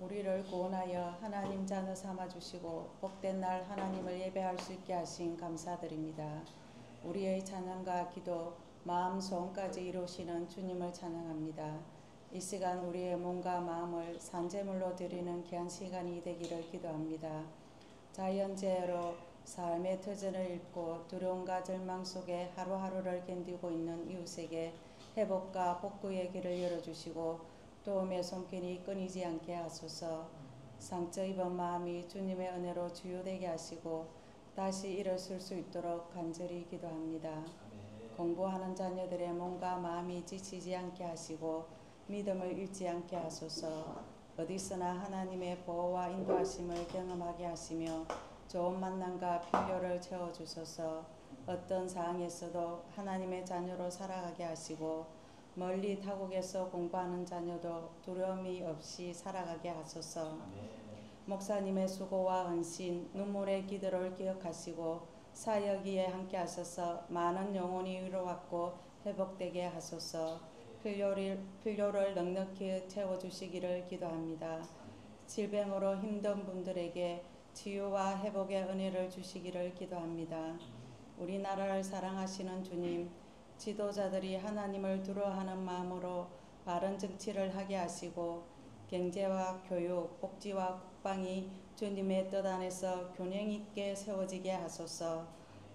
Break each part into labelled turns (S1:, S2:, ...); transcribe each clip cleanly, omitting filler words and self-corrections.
S1: 우리를 구원하여 하나님 자녀 삼아주시고 복된 날 하나님을 예배할 수 있게 하신 감사드립니다. 우리의 찬양과 기도, 마음 소원까지 이루시는 주님을 찬양합니다. 이 시간 우리의 몸과 마음을 산제물로 드리는 귀한 시간이 되기를 기도합니다. 자연재해로 삶의 터전을 잃고 두려움과 절망 속에 하루하루를 견디고 있는 이웃에게 회복과 복구의 길을 열어주시고 도움의 손길이 끊이지 않게 하소서. 상처 입은 마음이 주님의 은혜로 치유되게 하시고 다시 일어설 수 있도록 간절히 기도합니다. 공부하는 자녀들의 몸과 마음이 지치지 않게 하시고 믿음을 잃지 않게 하소서. 어디서나 하나님의 보호와 인도하심을 경험하게 하시며 좋은 만남과 필요를 채워주소서. 어떤 상황에서도 하나님의 자녀로 살아가게 하시고 멀리 타국에서 공부하는 자녀도 두려움이 없이 살아가게 하소서. 목사님의 수고와 헌신, 눈물의 기도를 기억하시고 사역 위에 함께 하셔서 많은 영혼이 위로받고 회복되게 하소서. 필요를 넉넉히 채워주시기를 기도합니다. 질병으로 힘든 분들에게 치유와 회복의 은혜를 주시기를 기도합니다. 우리나라를 사랑하시는 주님, 지도자들이 하나님을 두려워하는 마음으로 바른 정치를 하게 하시고 경제와 교육, 복지와 국방이 주님의 뜻 안에서 균형 있게 세워지게 하소서.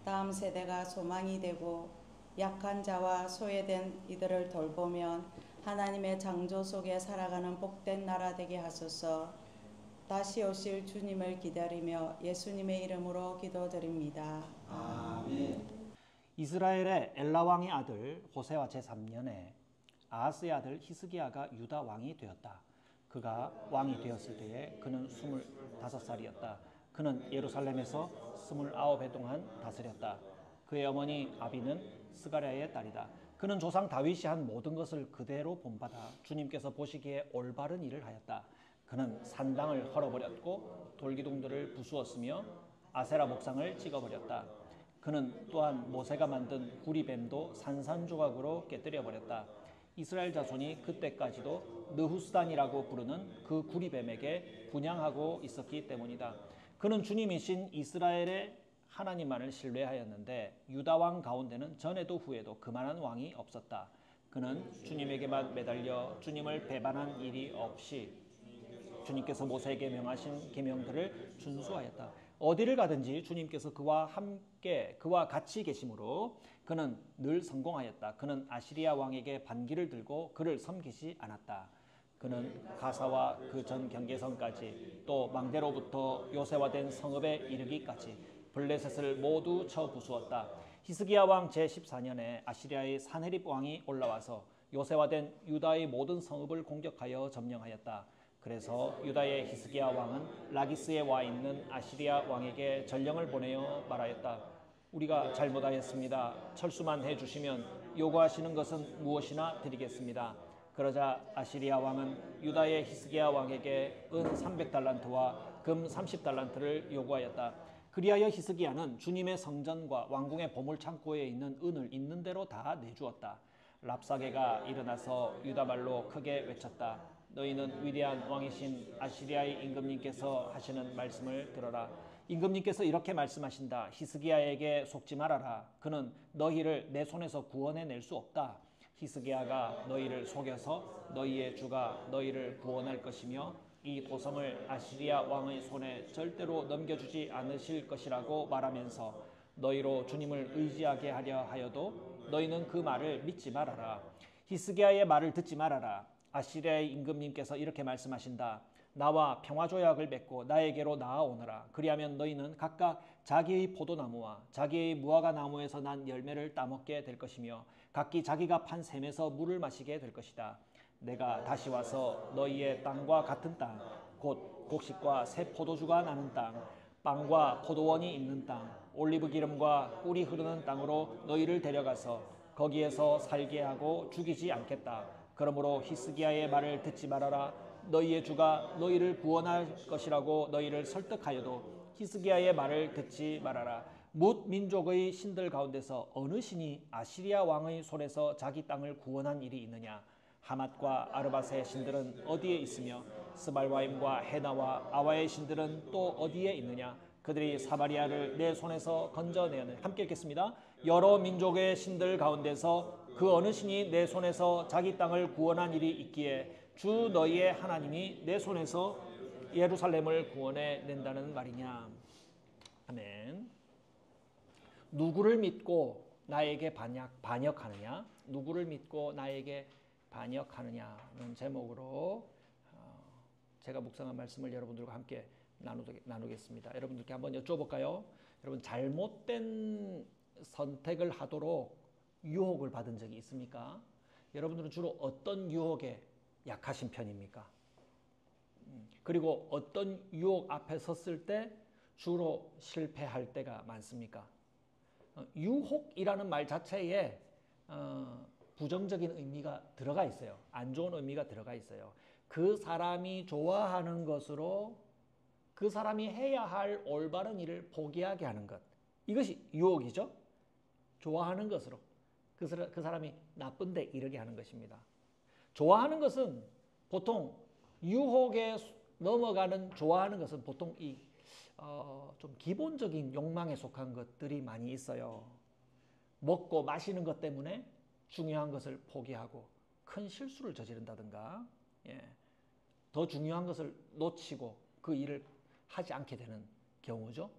S1: 다음 세대가 소망이 되고 약한 자와 소외된 이들을 돌보면 하나님의 창조 속에 살아가는 복된 나라 되게 하소서. 다시 오실 주님을 기다리며 예수님의 이름으로 기도드립니다. 아멘.
S2: 이스라엘의 엘라 왕의 아들 호세와 제3년에 아하스의 아들 히스기야가 유다 왕이 되었다. 그가 왕이 되었을 때에 그는 25살이었다. 그는 예루살렘에서 29해 동안 다스렸다. 그의 어머니 아비는 스가랴의 딸이다. 그는 조상 다윗이 한 모든 것을 그대로 본받아 주님께서 보시기에 올바른 일을 하였다. 그는 산당을 헐어버렸고 돌기둥들을 부수었으며 아세라 목상을 찍어버렸다. 그는 또한 모세가 만든 구리뱀도 산산조각으로 깨뜨려버렸다. 이스라엘 자손이 그때까지도 느후스단이라고 부르는 그 구리뱀에게 분향하고 있었기 때문이다. 그는 주님이신 이스라엘의 하나님만을 신뢰하였는데 유다 왕 가운데는 전에도 후에도 그만한 왕이 없었다. 그는 주님에게만 매달려 주님을 배반한 일이 없이 주님께서 모세에게 명하신 계명들을 준수하였다. 어디를 가든지 주님께서 그와 같이 계심으로 그는 늘 성공하였다. 그는 아시리아 왕에게 반기를 들고 그를 섬기지 않았다. 그는 가사와 그 전 경계선까지 또 망대로부터 요새화된 성읍에 이르기까지 블레셋을 모두 쳐 부수었다. 히스기야 왕 제14년에 아시리아의 사네립 왕이 올라와서 요새화된 유다의 모든 성읍을 공격하여 점령하였다. 그래서 유다의 히스기야 왕은 라기스에 와 있는 아시리아 왕에게 전령을 보내어 말하였다. 우리가 잘못하였습니다. 철수만 해주시면 요구하시는 것은 무엇이나 드리겠습니다. 그러자 아시리아 왕은 유다의 히스기야 왕에게 은 300달란트와 금 30달란트를 요구하였다. 그리하여 히스기야는 주님의 성전과 왕궁의 보물창고에 있는 은을 있는 대로 다 내주었다. 랍사게가 일어나서 유다말로 크게 외쳤다. 너희는 위대한 왕이신 아시리아의 임금님께서 하시는 말씀을 들어라. 임금님께서 이렇게 말씀하신다. 히스기야에게 속지 말아라. 그는 너희를 내 손에서 구원해낼 수 없다. 히스기야가 너희를 속여서 너희의 주가 너희를 구원할 것이며 이 도성을 아시리아 왕의 손에 절대로 넘겨주지 않으실 것이라고 말하면서 너희로 주님을 의지하게 하려 하여도 너희는 그 말을 믿지 말아라. 히스기야의 말을 듣지 말아라. 아시리아의 임금님께서 이렇게 말씀하신다. 나와 평화조약을 맺고 나에게로 나아오너라. 그리하면 너희는 각각 자기의 포도나무와 자기의 무화과 나무에서 난 열매를 따먹게 될 것이며 각기 자기가 판 샘에서 물을 마시게 될 것이다. 내가 다시 와서 너희의 땅과 같은 땅, 곧 곡식과 새 포도주가 나는 땅, 빵과 포도원이 있는 땅, 올리브 기름과 꿀이 흐르는 땅으로 너희를 데려가서 거기에서 살게 하고 죽이지 않겠다. 그러므로 히스기야의 말을 듣지 말아라. 너희의 주가 너희를 구원할 것이라고 너희를 설득하여도 히스기야의 말을 듣지 말아라. 뭇 민족의 신들 가운데서 어느 신이 아시리아 왕의 손에서 자기 땅을 구원한 일이 있느냐? 하맛과 아르밧의 신들은 어디에 있으며 스발와임과 헤나와 아와의 신들은 또 어디에 있느냐? 그들이 사마리아를 내 손에서 건져내었느냐? 함께 읽겠습니다. 여러 민족의 신들 가운데서 그 어느 신이 내 손에서 자기 땅을 구원한 일이 있기에 주 너희의 하나님이 내 손에서 예루살렘을 구원해 낸다는 말이냐? 아멘. 누구를 믿고 나에게 반역하느냐? 누구를 믿고 나에게 반역하느냐는 제목으로 제가 묵상한 말씀을 여러분들과 함께 나누겠습니다. 여러분들께 한번 여쭤볼까요? 여러분, 잘못된 선택을 하도록 유혹을 받은 적이 있습니까? 여러분들은 주로 어떤 유혹에 약하신 편입니까? 그리고 어떤 유혹 앞에 섰을 때 주로 실패할 때가 많습니까? 유혹이라는 말 자체에 부정적인 의미가 들어가 있어요. 안 좋은 의미가 들어가 있어요. 그 사람이 좋아하는 것으로 그 사람이 해야 할 올바른 일을 포기하게 하는 것. 이것이 유혹이죠. 좋아하는 것으로 그 사람이 나쁜 데 이르게 하는 것입니다. 좋아하는 것은 보통 유혹에 넘어가는 좋아하는 것은 보통 좀 기본적인 욕망에 속한 것들이 많이 있어요. 먹고 마시는 것 때문에 중요한 것을 포기하고 큰 실수를 저지른다든가, 더 중요한 것을 놓치고 그 일을 하지 않게 되는 경우죠.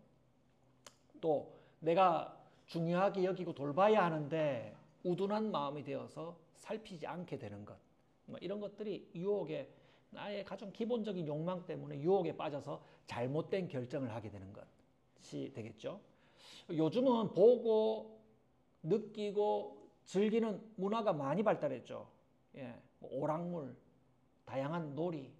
S2: 또 내가 중요하게 여기고 돌봐야 하는데 우둔한 마음이 되어서 살피지 않게 되는 것, 이런 것들이 유혹에 나의 가장 기본적인 욕망 때문에 유혹에 빠져서 잘못된 결정을 하게 되는 것이 되겠죠. 요즘은 보고 느끼고 즐기는 문화가 많이 발달했죠. 오락물, 다양한 놀이,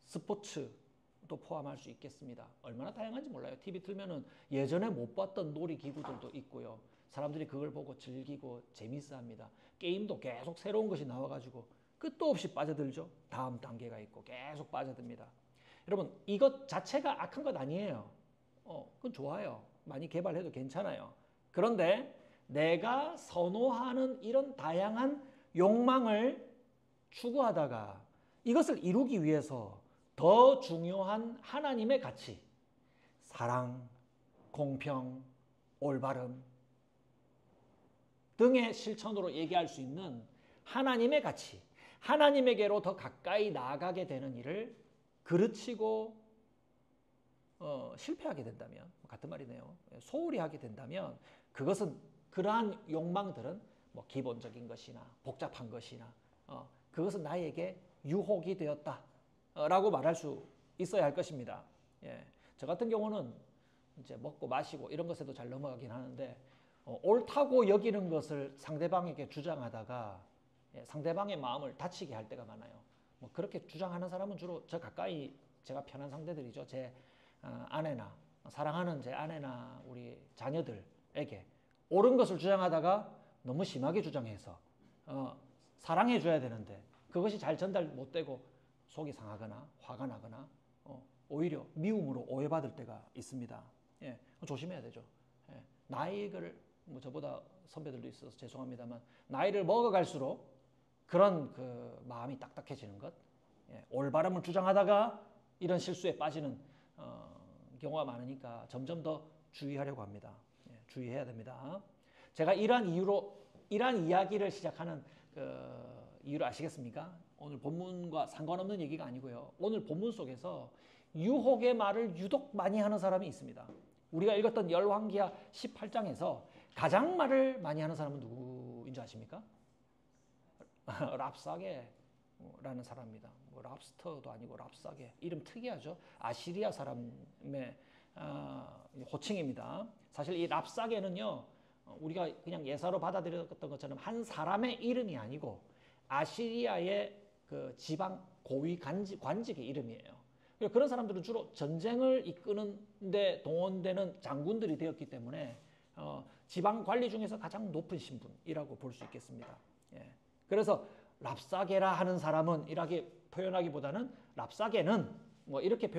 S2: 스포츠도 포함할 수 있겠습니다. 얼마나 다양한지 몰라요. TV 틀면은 예전에 못 봤던 놀이 기구들도 있고요. 사람들이 그걸 보고 즐기고 재밌어합니다. 게임도 계속 새로운 것이 나와가지고 끝도 없이 빠져들죠. 다음 단계가 있고 계속 빠져듭니다. 여러분, 이것 자체가 악한 것 아니에요. 그건 좋아요. 많이 개발해도 괜찮아요. 그런데 내가 선호하는 이런 다양한 욕망을 추구하다가 이것을 이루기 위해서 더 중요한 하나님의 가치, 사랑, 공평, 올바름 등의 실천으로 얘기할 수 있는 하나님의 가치, 하나님에게로 더 가까이 나아가게 되는 일을 그르치고 실패하게 된다면, 같은 말이네요. 소홀히 하게 된다면 그것은 그러한 욕망들은 뭐 기본적인 것이나 복잡한 것이나 그것은 나에게 유혹이 되었다라고 말할 수 있어야 할 것입니다. 저 같은 경우는 이제 먹고 마시고 이런 것에도 잘 넘어가긴 하는데 옳다고 여기는 것을 상대방에게 주장하다가 상대방의 마음을 다치게 할 때가 많아요. 뭐 그렇게 주장하는 사람은 주로 저 가까이 제가 편한 상대들이죠. 제 아내나 사랑하는 제 아내나 우리 자녀들에게 옳은 것을 주장하다가 너무 심하게 주장해서 사랑해 줘야 되는데 그것이 잘 전달 못 되고 속이 상하거나 화가 나거나 오히려 미움으로 오해받을 때가 있습니다. 조심해야 되죠. 나이를 뭐 저보다 선배들도 있어서 죄송합니다만 나이를 먹어갈수록 그런 그 마음이 딱딱해지는 것, 올바름을 주장하다가 이런 실수에 빠지는 경우가 많으니까 점점 더 주의하려고 합니다. 주의해야 됩니다. 제가 이러한 이야기를 시작하는 이유를 아시겠습니까? 오늘 본문과 상관없는 얘기가 아니고요. 오늘 본문 속에서 유혹의 말을 유독 많이 하는 사람이 있습니다. 우리가 읽었던 열왕기하 18장에서 가장 말을 많이 하는 사람은 누구인 줄 아십니까? 랍사게라는 사람입니다. 뭐 랍스터도 아니고 랍사게. 이름 특이하죠. 아시리아 사람의 호칭입니다. 사실 이 랍사게는요, 우리가 그냥 예사로 받아들였던 것처럼 한 사람의 이름이 아니고 아시리아의 그 지방 고위 관직의 이름이에요. 그런 사람들은 주로 전쟁을 이끄는 데 동원되는 장군들이 되었기 때문에 지방 관리 중에서 가장 높은 신분이라고 볼 수 있겠습니다. 그래서 랍사게라 하는 사람은 이렇게 표현하기보다는 랍사게는 뭐 이렇게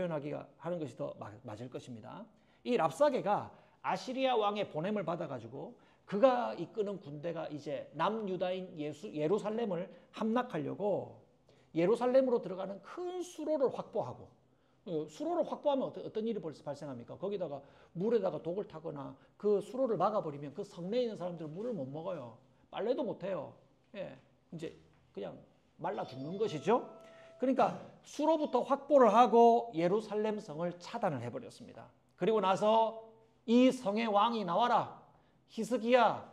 S2: 하는 것이 더 맞을 것입니다. 이 랍사게가 아시리아 왕의 보냄을 받아가지고 그가 이끄는 군대가 이제 남유다인 예루살렘을 함락하려고 예루살렘으로 들어가는 큰 수로를 확보하고, 수로를 확보하면 어떤 일이 발생합니까? 거기다가 물에다가 독을 타거나 그 수로를 막아버리면 그 성내에 있는 사람들은 물을 못 먹어요. 빨래도 못 해요. 예, 이제 그냥 말라 죽는 것이죠. 그러니까 수로부터 확보를 하고 예루살렘 성을 차단을 해버렸습니다. 그리고 나서 이 성의 왕이 나와라. 히스기야,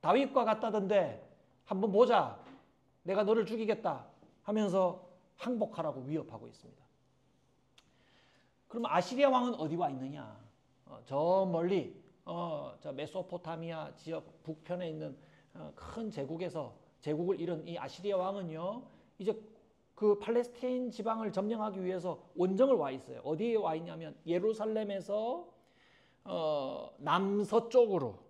S2: 다윗과 같다던데 한번 보자. 내가 너를 죽이겠다 하면서 항복하라고 위협하고 있습니다. 그럼 아시리아 왕은 어디 와 있느냐? 저 멀리 저 메소포타미아 지역 북편에 있는 큰 제국을 이룬 이 아시리아 왕은요, 이제 그 팔레스타인 지방을 점령하기 위해서 원정을 와 있어요. 어디에 와 있냐면 예루살렘에서 남서쪽으로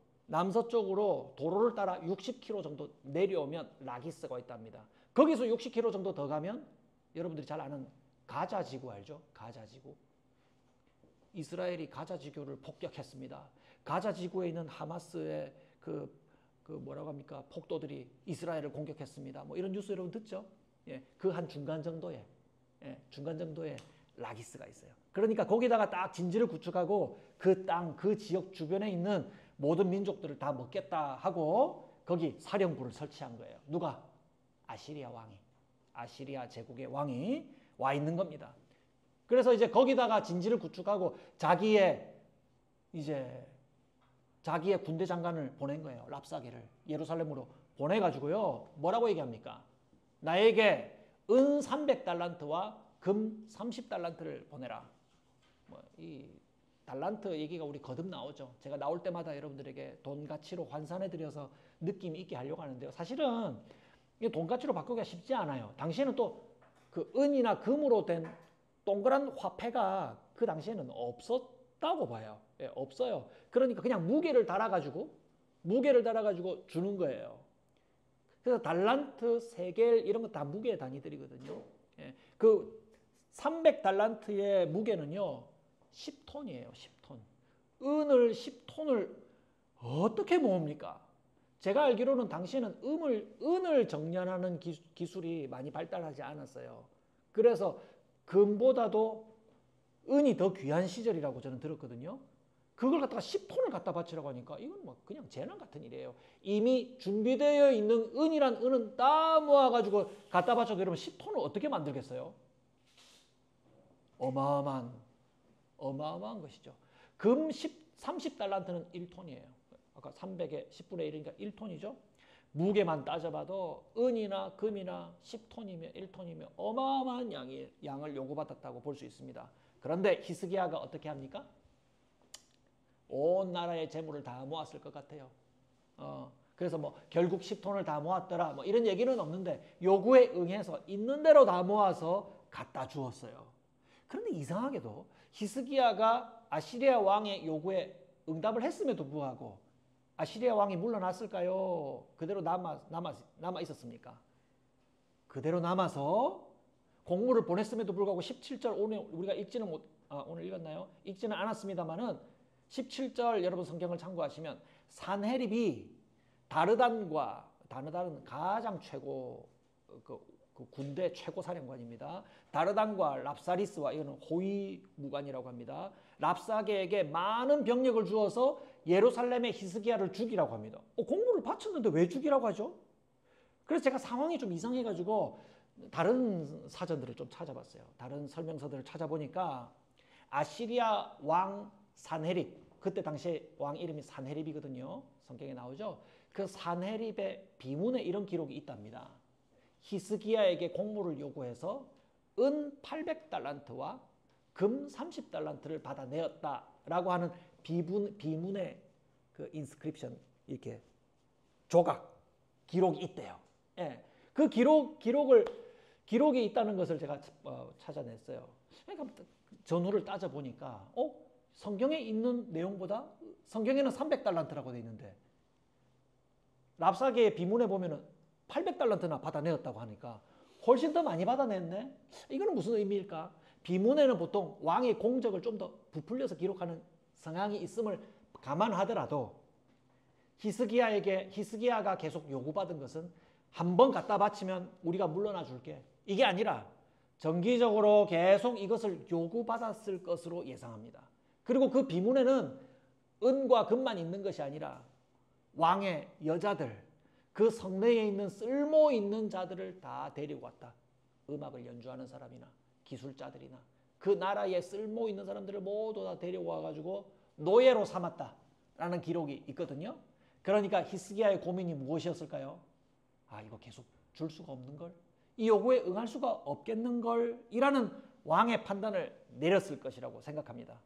S2: 도로를 따라 60km 정도 내려오면 라기스가 있답니다. 거기서 60km 정도 더 가면 여러분들이 잘 아는 가자 지구 알죠? 가자 지구. 이스라엘이 가자 지구를 폭격했습니다. 가자 지구에 있는 하마스의 그 뭐라고 합니까? 폭도들이 이스라엘을 공격했습니다. 뭐 이런 뉴스 여러분 듣죠? 예, 그 한 중간 정도에 라기스가 있어요. 그러니까 거기다가 딱 진지를 구축하고 그 땅, 그 지역 주변에 있는 모든 민족들을 다 먹겠다 하고 거기 사령부를 설치한 거예요. 누가? 아시리아 제국의 왕이 와 있는 겁니다. 그래서 이제 거기다가 진지를 구축하고 자기의 군대 장관을 보낸 거예요. 랍사게를 예루살렘으로 보내가지고요. 뭐라고 얘기합니까? 나에게 은 300달란트와 금 30달란트를 보내라. 이 달란트 얘기가 우리 거듭 나오죠. 제가 나올 때마다 여러분들에게 돈 가치로 환산해드려서 느낌 있게 하려고 하는데요. 사실은 이 돈 가치로 바꾸기가 쉽지 않아요. 당시에는 또 그 은이나 금으로 된 동그란 화폐가 그 당시에는 없었다고 봐요. 예, 없어요. 그러니까 그냥 무게를 달아가지고 주는 거예요. 그래서 달란트, 세겔 이런 거 다 무게 단위들이거든요. 예, 그 300달란트의 무게는요 10톤이에요. 10톤. 은을 10톤을 어떻게 모읍니까? 제가 알기로는 당시에는 은을 정련하는 기술이 많이 발달하지 않았어요. 그래서 금보다도 은이 더 귀한 시절이라고 저는 들었거든요. 그걸 갖다가 10톤을 갖다 바치라고 하니까 이건 뭐 그냥 재난 같은 일이에요. 이미 준비되어 있는 은은 다 모아가지고 갖다 바쳐도 여러분 10톤을 어떻게 만들겠어요? 어마어마한 것이죠. 금 30달란트는 1톤이에요. 아까 300에 10분의 1이니까 1톤이죠. 무게만 따져봐도 은이나 금이나 10톤이면 1톤이면 어마어마한 양을 요구받았다고 볼 수 있습니다. 그런데 히스기야가 어떻게 합니까? 온 나라의 재물을 다 모았을 것 같아요. 그래서 뭐 결국 10톤을 다 모았더라 뭐 이런 얘기는 없는데 요구에 응해서 있는 대로 다 모아서 갖다 주었어요. 그런데 이상하게도 히스기야가 아시리아 왕의 요구에 응답을 했음에도 불구하고 아시리아 왕이 물러났을까요? 그대로 남아 있었습니까? 그대로 남아서 공물을 보냈음에도 불구하고 17절 오늘 우리가 오늘 읽었나요? 읽지는 않았습니다만은 17절 여러분 성경을 참고하시면 산헤립이 다르단은 가장 최고 그 군대 최고 사령관입니다. 다르단과 랍사리스와 이거는 호위 무관이라고 합니다. 랍사게에게 많은 병력을 주어서 예루살렘의 히스기야를 죽이라고 합니다. 공물을 바쳤는데 왜 죽이라고 하죠? 그래서 제가 상황이 좀 이상해가지고 다른 사전들을 좀 찾아봤어요. 다른 설명서들을 찾아보니까 아시리아 왕 산헤립, 그때 당시에 왕 이름이 산헤립이거든요. 성경에 나오죠. 그 산헤립의 비문에 이런 기록이 있답니다. 히스기야에게 공물을 요구해서 은 800달란트와 금 30달란트를 받아내었다라고 하는 비문의 그 인스크립션 이렇게 조각 기록이 있대요. 예, 그 기록이 있다는 것을 제가 찾아냈어요. 그러니까 전후를 따져 보니까 성경에 있는 내용보다 성경에는 300달란트라고 돼 있는데 랍사게의 비문에 보면은 800달란트나 받아내었다고 하니까 훨씬 더 많이 받아냈네. 이거는 무슨 의미일까? 비문에는 보통 왕의 공적을 좀 더 부풀려서 기록하는 성향이 있음을 감안하더라도 히스기야가 계속 요구받은 것은 한 번 갖다 바치면 우리가 물러나 줄게. 이게 아니라 정기적으로 계속 이것을 요구받았을 것으로 예상합니다. 그리고 그 비문에는 은과 금만 있는 것이 아니라 왕의 여자들, 그 성내에 있는 쓸모 있는 자들을 다 데리고 왔다. 음악을 연주하는 사람이나 기술자들이나 그 나라에 쓸모 있는 사람들을 모두 다 데리고 와가지고 노예로 삼았다라는 기록이 있거든요. 그러니까 히스기야의 고민이 무엇이었을까요? 아, 이거 계속 줄 수가 없는 걸? 이 요구에 응할 수가 없겠는 걸? 이라는 왕의 판단을 내렸을 것이라고 생각합니다.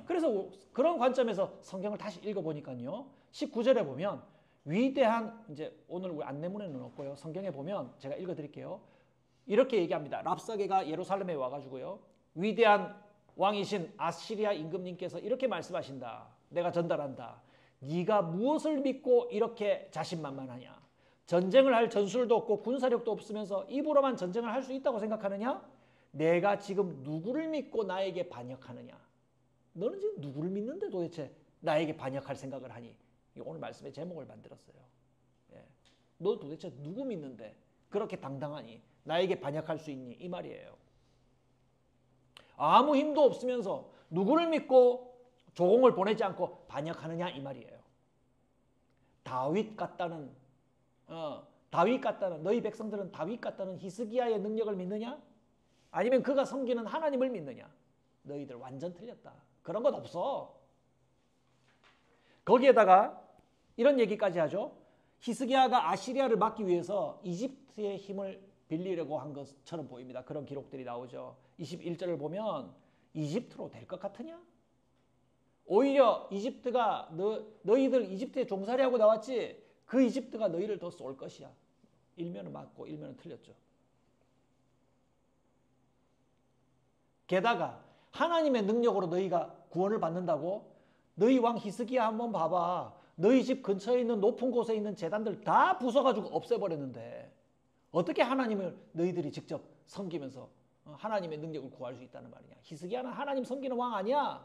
S2: 그래서 그런 관점에서 성경을 다시 읽어보니까요. 19절에 보면 위대한, 이제 오늘 우리 안내문에는 없고요. 성경에 보면 제가 읽어드릴게요. 이렇게 얘기합니다. 랍사게가 예루살렘에 와가지고요. 위대한 왕이신 아시리아 임금님께서 이렇게 말씀하신다. 내가 전달한다. 네가 무엇을 믿고 이렇게 자신만만하냐? 전쟁을 할 전술도 없고 군사력도 없으면서 입으로만 전쟁을 할 수 있다고 생각하느냐? 내가 지금 누구를 믿고 나에게 반역하느냐? 너는 지금 누구를 믿는데 도대체 나에게 반역할 생각을 하니? 오늘 말씀의 제목을 만들었어요. 예. 너 도대체 누구 믿는데 그렇게 당당하니 나에게 반역할 수 있니? 이 말이에요. 아무 힘도 없으면서 누구를 믿고 조공을 보내지 않고 반역하느냐? 이 말이에요. 다윗 같다는 너희 백성들은 다윗 같다는 히스기야의 능력을 믿느냐? 아니면 그가 섬기는 하나님을 믿느냐? 너희들 완전 틀렸다. 그런 것 없어. 거기에다가 이런 얘기까지 하죠. 히스기야가 아시리아를 막기 위해서 이집트의 힘을 빌리려고 한 것처럼 보입니다. 그런 기록들이 나오죠. 21절을 보면 이집트로 될 것 같으냐? 오히려 이집트가 너희들 이집트에 종살이하고 나왔지 그 이집트가 너희를 더 쏠 것이야. 일면은 맞고 일면은 틀렸죠. 게다가 하나님의 능력으로 너희가 구원을 받는다고? 너희 왕 히스기야 한번 봐봐. 너희 집 근처에 있는 높은 곳에 있는 제단들 다 부숴가지고 없애버렸는데 어떻게 하나님을 너희들이 직접 섬기면서 하나님의 능력을 구할 수 있다는 말이냐? 히스기야는 하나님 섬기는 왕 아니야.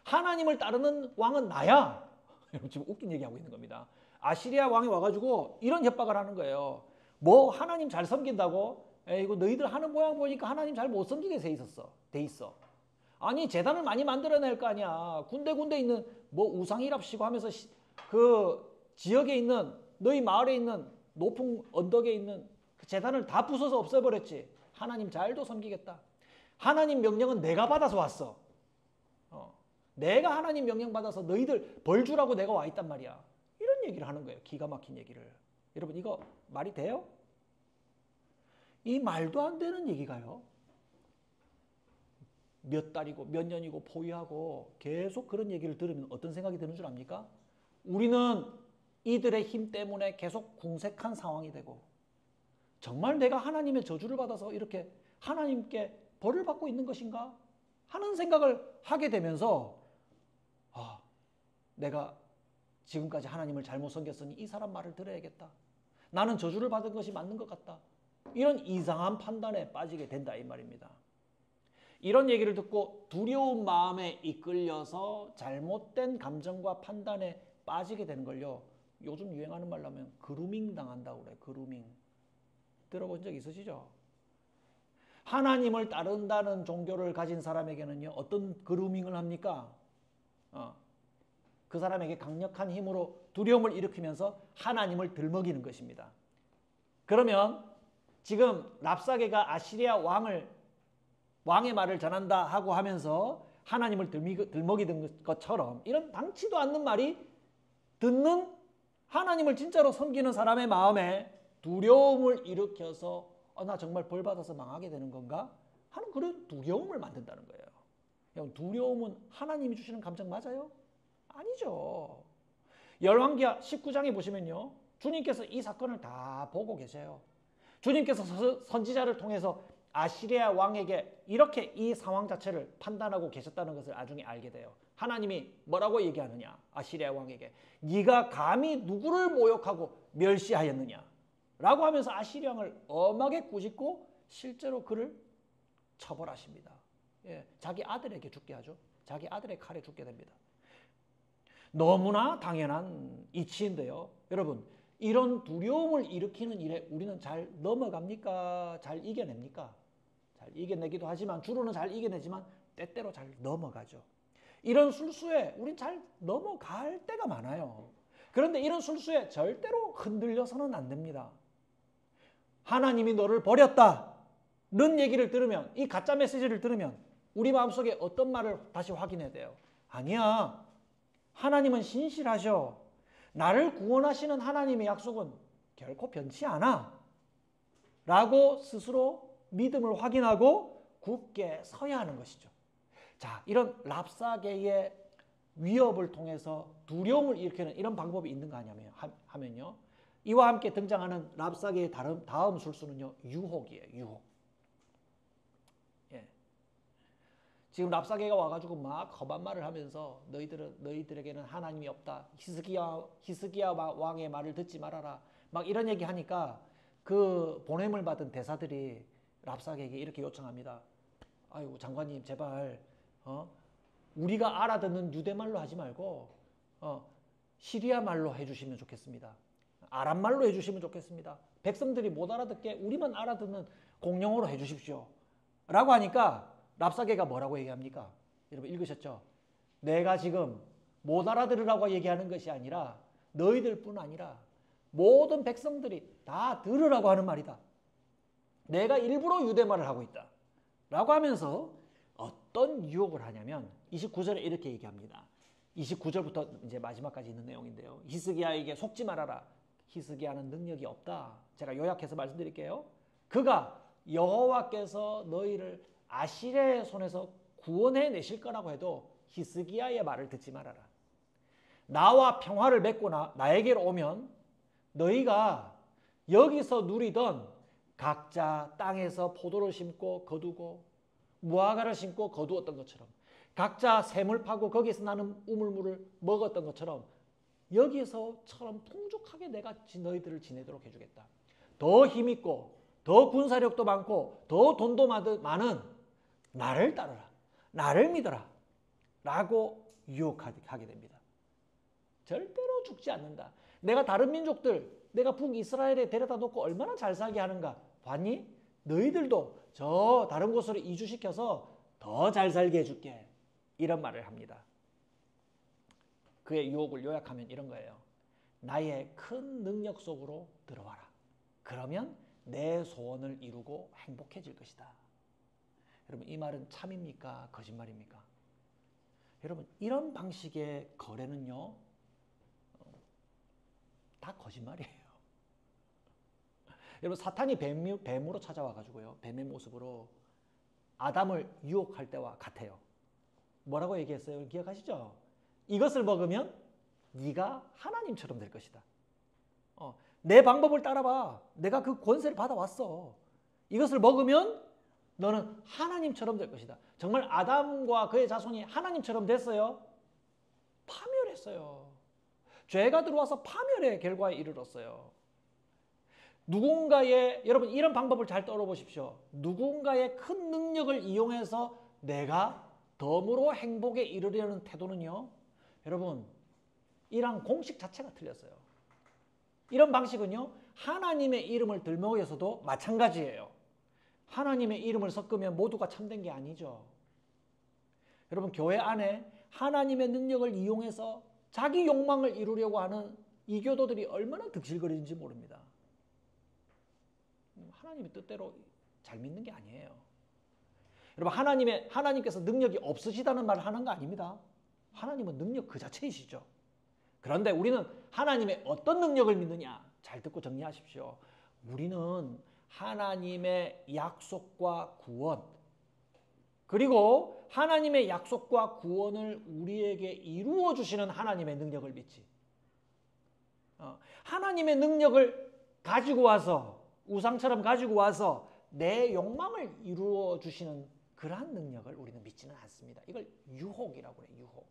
S2: 하나님을 따르는 왕은 나야. 지금 웃긴 얘기하고 있는 겁니다. 아시리아 왕이 와가지고 이런 협박을 하는 거예요. 뭐 하나님 잘 섬긴다고? 이거 너희들 하는 모양 보니까 하나님 잘 못 섬기게 돼 있어. 아니 제단을 많이 만들어낼 거 아니야. 군데군데 있는 뭐 우상이랍시고 하면서 그 지역에 있는 너희 마을에 있는 높은 언덕에 있는 그 제단을 다 부숴서 없애버렸지. 하나님 잘도 섬기겠다. 하나님 명령은 내가 받아서 왔어. 내가 하나님 명령 받아서 너희들 벌 주라고 내가 와 있단 말이야. 이런 얘기를 하는 거예요. 기가 막힌 얘기를. 여러분 이거 말이 돼요? 이 말도 안 되는 얘기가요. 몇 달이고 몇 년이고 포위하고 계속 그런 얘기를 들으면 어떤 생각이 드는 줄 압니까? 우리는 이들의 힘 때문에 계속 궁색한 상황이 되고 정말 내가 하나님의 저주를 받아서 이렇게 하나님께 벌을 받고 있는 것인가? 하는 생각을 하게 되면서 내가 지금까지 하나님을 잘못 섬겼으니 이 사람 말을 들어야겠다. 나는 저주를 받은 것이 맞는 것 같다. 이런 이상한 판단에 빠지게 된다 이 말입니다. 이런 얘기를 듣고 두려운 마음에 이끌려서 잘못된 감정과 판단에 빠지게 되는 걸요. 요즘 유행하는 말로 하면 그루밍 당한다고 그래. 그루밍. 들어본 적 있으시죠? 하나님을 따른다는 종교를 가진 사람에게는요. 어떤 그루밍을 합니까? 그 사람에게 강력한 힘으로 두려움을 일으키면서 하나님을 들먹이는 것입니다. 그러면 지금 랍사게가 아시리아 왕의 말을 전한다 하고 하면서 하나님을 들먹이는 것처럼 이런 당치도 않는 말이 듣는 하나님을 진짜로 섬기는 사람의 마음에 두려움을 일으켜서 나 정말 벌 받아서 망하게 되는 건가? 하는 그런 두려움을 만든다는 거예요. 두려움은 하나님이 주시는 감정 맞아요? 아니죠. 열왕기하 19장에 보시면요. 주님께서 이 사건을 다 보고 계세요. 주님께서 선지자를 통해서 아시리아 왕에게 이렇게 이 상황 자체를 판단하고 계셨다는 것을 나중에 알게 돼요. 하나님이 뭐라고 얘기하느냐? 아시리아 왕에게 네가 감히 누구를 모욕하고 멸시하였느냐? 라고 하면서 아시리아 왕을 엄하게 꾸짖고 실제로 그를 처벌하십니다. 자기 아들에게 죽게 하죠. 자기 아들의 칼에 죽게 됩니다. 너무나 당연한 이치인데요. 여러분, 이런 두려움을 일으키는 일에 우리는 잘 넘어갑니까? 잘 이겨냅니까? 잘 이겨내기도 하지만, 주로는 잘 이겨내지만 때때로 잘 넘어가죠. 이런 술수에 우린 잘 넘어갈 때가 많아요. 그런데 이런 술수에 절대로 흔들려서는 안 됩니다. 하나님이 너를 버렸다는 얘기를 들으면, 이 가짜 메시지를 들으면 우리 마음속에 어떤 말을 다시 확인해야 돼요. 아니야. 하나님은 신실하셔. 나를 구원하시는 하나님의 약속은 결코 변치 않아. 라고 스스로 믿음을 확인하고 굳게 서야 하는 것이죠. 자, 이런 랍사계의 위협을 통해서 두려움을 일으키는 이런 방법이 있는가 하면요. 이와 함께 등장하는 랍사계의 다음 술수는요. 유혹이에요. 유혹. 예. 지금 랍사계가 와가지고 막 험한 말을 하면서 너희들에게는 하나님이 없다. 히스기야 왕의 말을 듣지 말아라. 막 이런 얘기 하니까 그 보냄을 받은 대사들이 랍사계에게 이렇게 요청합니다. 아이고 장관님 제발 우리가 알아듣는 유대말로 하지 말고 시리아 말로 해주시면 좋겠습니다. 아람말로 해주시면 좋겠습니다. 백성들이 못 알아듣게 우리만 알아듣는 공용어로 해주십시오. 라고 하니까 랍사계가 뭐라고 얘기합니까? 여러분 읽으셨죠? 내가 지금 못 알아들으라고 얘기하는 것이 아니라 너희들뿐 아니라 모든 백성들이 다 들으라고 하는 말이다. 내가 일부러 유대말을 하고 있다. 라고 하면서 어떤 유혹을 하냐면 29절에 이렇게 얘기합니다. 29절부터 이제 마지막까지 있는 내용인데요. 히스기야에게 속지 말아라. 히스기야는 능력이 없다. 제가 요약해서 말씀드릴게요. 그가 여호와께서 너희를 아시리아의 손에서 구원해 내실 거라고 해도 히스기야의 말을 듣지 말아라. 나와 평화를 맺고 나에게로 오면 너희가 여기서 누리던 각자 땅에서 포도를 심고 거두고 무화과를 심고 거두었던 것처럼 각자 샘을 파고 거기서 나는 우물물을 먹었던 것처럼 여기서처럼 풍족하게 내가 너희들을 지내도록 해주겠다. 더 힘있고 더 군사력도 많고 더 돈도 많은 나를 따르라. 나를 믿어라. 라고 유혹하게 됩니다. 절대로 죽지 않는다. 내가 다른 민족들, 내가 북이스라엘에 데려다 놓고 얼마나 잘 살게 하는가. 봤니? 너희들도 저 다른 곳으로 이주시켜서 더 잘 살게 해줄게. 이런 말을 합니다. 그의 유혹을 요약하면 이런 거예요. 나의 큰 능력 속으로 들어와라. 그러면 내 소원을 이루고 행복해질 것이다. 여러분 이 말은 참입니까? 거짓말입니까? 여러분 이런 방식의 거래는요. 다 거짓말이에요. 여러분 사탄이 뱀으로 찾아와가지고요. 뱀의 모습으로 아담을 유혹할 때와 같아요. 뭐라고 얘기했어요? 기억하시죠? 이것을 먹으면 네가 하나님처럼 될 것이다. 내 방법을 따라봐. 내가 그 권세를 받아왔어. 이것을 먹으면 너는 하나님처럼 될 것이다. 정말 아담과 그의 자손이 하나님처럼 됐어요? 파멸했어요. 죄가 들어와서 파멸의 결과에 이르렀어요. 여러분 이런 방법을 잘 떠올려보십시오. 누군가의 큰 능력을 이용해서 내가 덤으로 행복에 이르려는 태도는요. 여러분 이런 공식 자체가 틀렸어요. 이런 방식은요. 하나님의 이름을 들먹여서도 마찬가지예요. 하나님의 이름을 섞으면 모두가 참된 게 아니죠. 여러분 교회 안에 하나님의 능력을 이용해서 자기 욕망을 이루려고 하는 이교도들이 얼마나 득실거리는지 모릅니다. 하나님의 뜻대로 잘 믿는 게 아니에요. 여러분 하나님께서 능력이 없으시다는 말을 하는 거 아닙니다. 하나님은 능력 그 자체이시죠. 그런데 우리는 하나님의 어떤 능력을 믿느냐? 잘 듣고 정리하십시오. 우리는 하나님의 약속과 구원 그리고 하나님의 약속과 구원을 우리에게 이루어 주시는 하나님의 능력을 믿지. 하나님의 능력을 가지고 와서 우상처럼 가지고 와서 내 욕망을 이루어 주시는 그러한 능력을 우리는 믿지는 않습니다. 이걸 유혹이라고 해요. 유혹.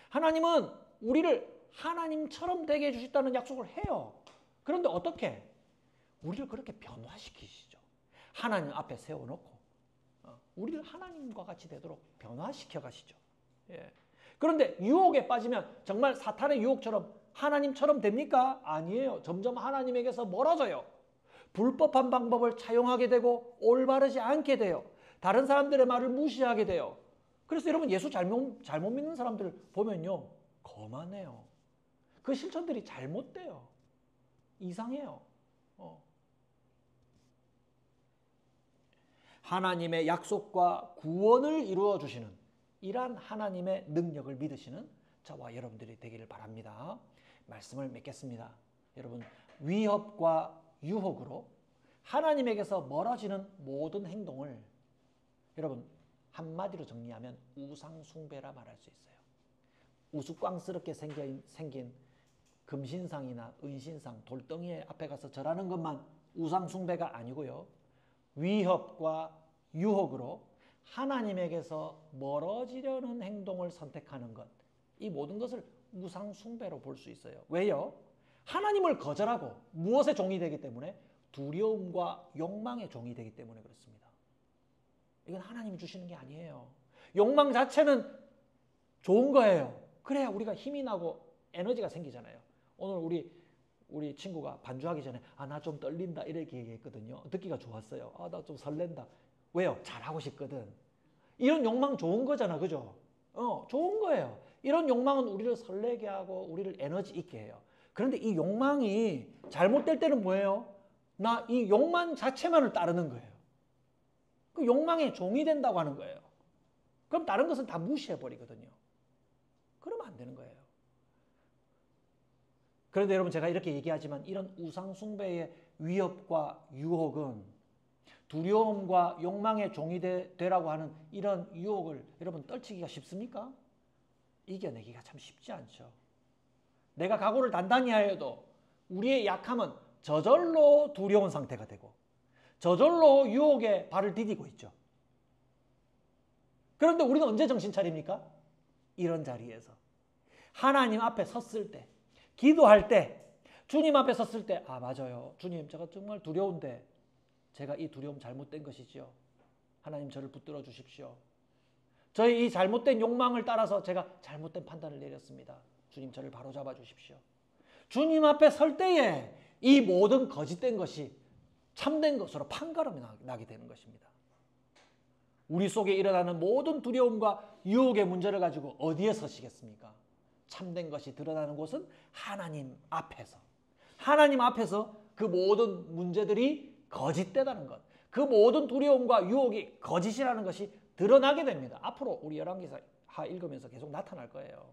S2: 하나님은 우리를 하나님처럼 되게 해주셨다는 약속을 해요. 그런데 어떻게? 우리를 그렇게 변화시키시죠. 하나님 앞에 세워놓고 우리를 하나님과 같이 되도록 변화시켜 가시죠. 예. 그런데 유혹에 빠지면 정말 사탄의 유혹처럼 하나님처럼 됩니까? 아니에요. 점점 하나님에게서 멀어져요. 불법한 방법을 차용하게 되고 올바르지 않게 돼요. 다른 사람들의 말을 무시하게 돼요. 그래서 여러분 예수 잘못 믿는 사람들 보면요. 거만해요. 그 실천들이 잘못돼요. 이상해요. 하나님의 약속과 구원을 이루어 주시는 이러한 하나님의 능력을 믿으시는 저와 여러분들이 되기를 바랍니다. 말씀을 맺겠습니다. 여러분, 위협과 유혹으로 하나님에게서 멀어지는 모든 행동을 여러분 한마디로 정리하면 우상숭배라 말할 수 있어요. 우스꽝스럽게 생긴 금신상이나 은신상, 돌덩이 앞에 가서 절하는 것만 우상숭배가 아니고요. 위협과 유혹으로 하나님에게서 멀어지려는 행동을 선택하는 것, 이 모든 것을 우상숭배로 볼 수 있어요. 왜요? 하나님을 거절하고 무엇의 종이 되기 때문에? 두려움과 욕망의 종이 되기 때문에 그렇습니다. 이건 하나님이 주시는 게 아니에요. 욕망 자체는 좋은 거예요. 그래야 우리가 힘이 나고 에너지가 생기잖아요. 오늘 우리 친구가 반주하기 전에 나 좀 떨린다 이렇게 얘기했거든요. 듣기가 좋았어요. 나 좀 설렌다. 왜요? 잘하고 싶거든. 이런 욕망 좋은 거잖아. 그죠? 좋은 거예요. 이런 욕망은 우리를 설레게 하고 우리를 에너지 있게 해요. 그런데 이 욕망이 잘못될 때는 뭐예요? 나 이 욕망 자체만을 따르는 거예요. 그 욕망의 종이 된다고 하는 거예요. 그럼 다른 것은 다 무시해버리거든요. 그러면 안 되는 거예요. 그런데 여러분 제가 이렇게 얘기하지만 이런 우상숭배의 위협과 유혹은 두려움과 욕망의 종이 되라고 하는 이런 유혹을 여러분 떨치기가 쉽습니까? 이겨내기가 참 쉽지 않죠. 내가 각오를 단단히 하여도 우리의 약함은 저절로 두려운 상태가 되고 저절로 유혹에 발을 디디고 있죠. 그런데 우리는 언제 정신 차립니까? 이런 자리에서 하나님 앞에 섰을 때, 기도할 때, 주님 앞에 섰을 때 맞아요. 주님 제가 정말 두려운데 제가 이 두려움 잘못된 것이지요. 하나님 저를 붙들어 주십시오. 저의 이 잘못된 욕망을 따라서 제가 잘못된 판단을 내렸습니다. 주님 저를 바로잡아 주십시오. 주님 앞에 설 때에 이 모든 거짓된 것이 참된 것으로 판가름이 나게 되는 것입니다. 우리 속에 일어나는 모든 두려움과 유혹의 문제를 가지고 어디에 서시겠습니까? 참된 것이 드러나는 곳은 하나님 앞에서. 하나님 앞에서 그 모든 문제들이 거짓되다는 것, 그 모든 두려움과 유혹이 거짓이라는 것이 드러나게 됩니다. 앞으로 우리 열왕기하 읽으면서 계속 나타날 거예요.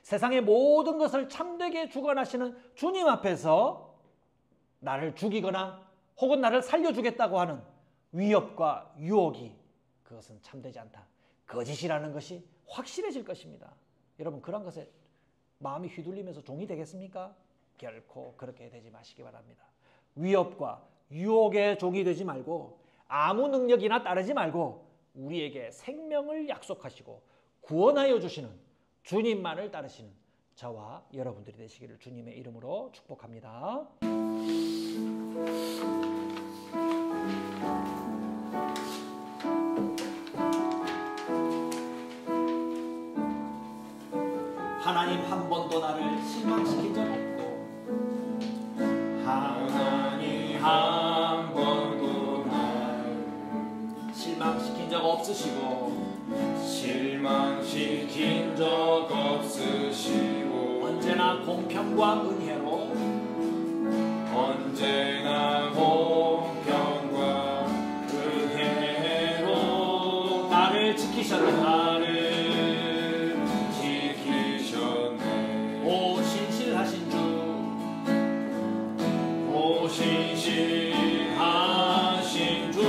S2: 세상의 모든 것을 참되게 주관하시는 주님 앞에서 나를 죽이거나 혹은 나를 살려주겠다고 하는 위협과 유혹이 그것은 참되지 않다. 거짓이라는 것이 확실해질 것입니다. 여러분 그런 것에 마음이 휘둘리면서 종이 되겠습니까? 결코 그렇게 되지 마시기 바랍니다. 위협과 유혹의 종이 되지 말고 아무 능력이나 따르지 말고 우리에게 생명을 약속하시고 구원하여 주시는 주님만을 따르시는 저와 여러분들이 되시기를 주님의 이름으로 축복합니다. 하나님 한 번도 나를 실망시킨 적 없고 하나님 한 번도 나를 실망시킨 적 없으시고
S3: 실망시킨 적 없으시고
S2: 언제나 공평과 은혜로
S3: 언제나 공평과 은혜로
S2: 나를 지키셨다. 신실하신 주,
S3: 오 신실하신 주,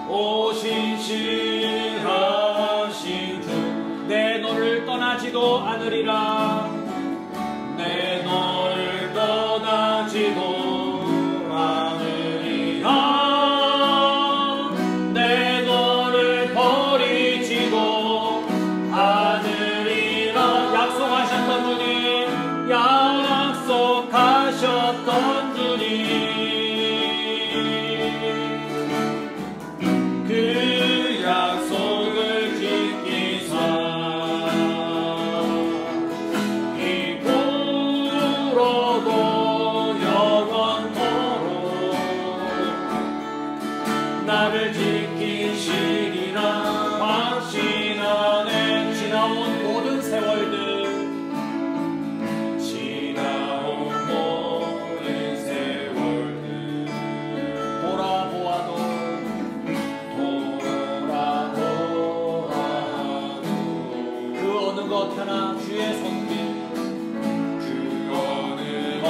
S3: 오 신실하신 주,
S2: 내 너를 떠나지도 않으리라.
S3: 내 너를 떠나지도 않으리라. 내 나를 지키시리라 확신하네.
S2: 지나온 모든 세월들
S3: 지나온 모든 세월들
S2: 돌아보아도 그 어느 것 하나 주의 손길
S3: 그 어느 것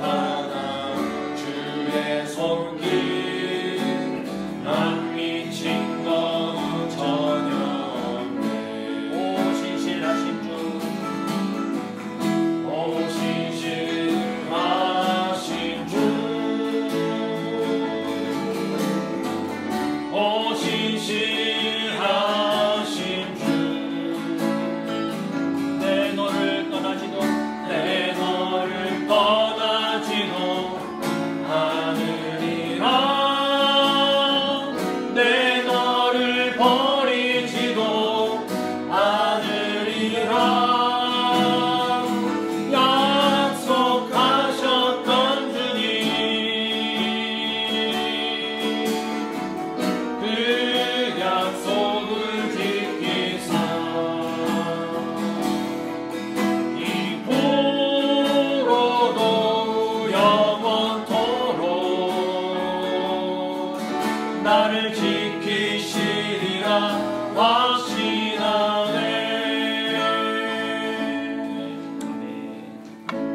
S3: 하나 주의 손길 난 미친 것 전혀 없네.
S2: 오 신실하신 주
S3: 오 신실하신 주 오 신실하신 주
S2: 내 너를 떠나지도
S3: 내 너를 떠나지도 않으리라 내 너를 버리지도 않으리라 약속하셨던 주님 그 약속을 지키사 이후로도 영원토록 나를 지키시리라 확신하